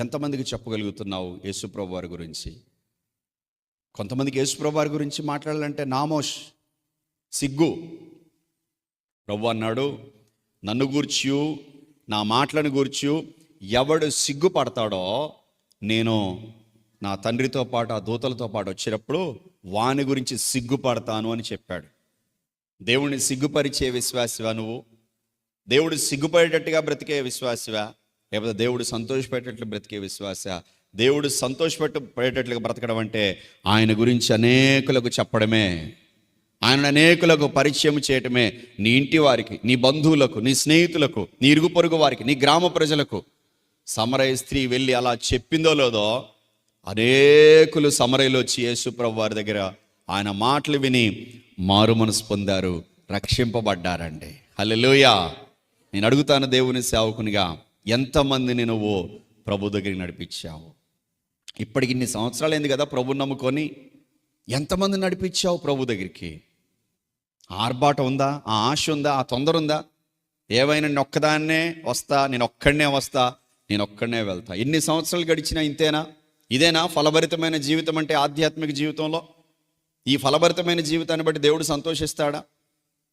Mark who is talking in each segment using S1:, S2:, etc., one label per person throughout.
S1: ఎంతమందికి చెప్పగలుగుతున్నావు యేసుప్రభు వారి గురించి? కొంతమందికి యేసుప్రభు వారి గురించి మాట్లాడాలంటే నామోష్, సిగ్గు. ప్రభు అన్నాడు, నన్ను గూర్చి నా మాటలను గూర్చి ఎవడు సిగ్గుపడతాడో నేను నా తండ్రితో పాటు ఆ దూతలతో పాటు వచ్చినప్పుడు వాని గురించి సిగ్గుపడతాను అని చెప్పాడు. దేవుడిని సిగ్గుపరిచే విశ్వాసివా నువ్వు? దేవుడు సిగ్గుపడేటట్టుగా బ్రతికే విశ్వాసివా, లేకపోతే దేవుడు సంతోషపెట్టేట్లు బ్రతికే విశ్వాస? దేవుడు సంతోషపడేటట్లుగా బ్రతకడం అంటే ఆయన గురించి అనేకులకు చెప్పడమే, ఆయన అనేకులకు పరిచయం చేయటమే. నీ ఇంటి వారికి, నీ బంధువులకు, నీ స్నేహితులకు, నీ ఇరుగు పొరుగు వారికి, నీ గ్రామ ప్రజలకు. సమరయ స్త్రీ వెళ్ళి అలా చెప్పిందో లేదో అనేకులు సమరయలో వచ్చి యేసుప్రభు వారి దగ్గర ఆయన మాటలు విని మారు మనసు పొందారు, రక్షింపబడ్డారండి. హల్లెలూయా. నేను అడుగుతాను దేవుని సేవకునిగా, ఎంతమందిని నువ్వు ప్రభు దగ్గరికి నడిపించావు? ఇప్పటికి ఇన్ని సంవత్సరాలు అయింది కదా ప్రభుని నమ్ముకొని, ఎంతమంది నడిపించావు ప్రభు దగ్గరికి? ఆర్భాటం ఉందా? ఆ ఆశ ఉందా? ఆ తొందర ఉందా? ఏవైనా నేను ఒక్కదాన్నే వస్తా, నేను ఒక్కడనే వస్తా, నేను ఒక్కడనే వెళ్తా. ఎన్ని సంవత్సరాలు గడిచినా ఇంతేనా? ఇదేనా ఫలభరితమైన జీవితం అంటే? ఆధ్యాత్మిక జీవితంలో ఈ ఫలభరితమైన జీవితాన్ని బట్టి దేవుడు సంతోషిస్తాడా?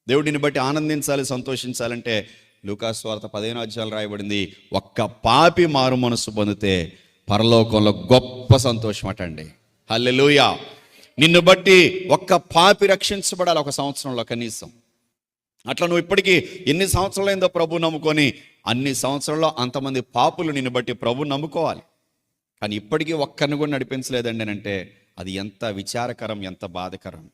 S1: దేవుడిని బట్టి ఆనందించాలి, సంతోషించాలంటే లూకాసు వార్త 15వ అధ్యాయం రాయబడింది, ఒక్క పాపి మారు మనసు పొందితే పరలోకంలో గొప్ప సంతోషం అటండి. హల్లెలూయా. నిన్ను బట్టి ఒక్క పాపి రక్షించబడాలి ఒక సంవత్సరంలో కనీసం. అట్లా నువ్వు ఇప్పటికీ ఎన్ని సంవత్సరాలైందో ప్రభు నమ్ముకొని, అన్ని సంవత్సరాల్లో అంతమంది పాపులు నిన్ను బట్టి ప్రభు నమ్ముకోవాలి. కానీ ఇప్పటికీ ఒక్కరిని కూడా నడిపించలేదండి అంటే అది ఎంత విచారకరం, ఎంత బాధకరం.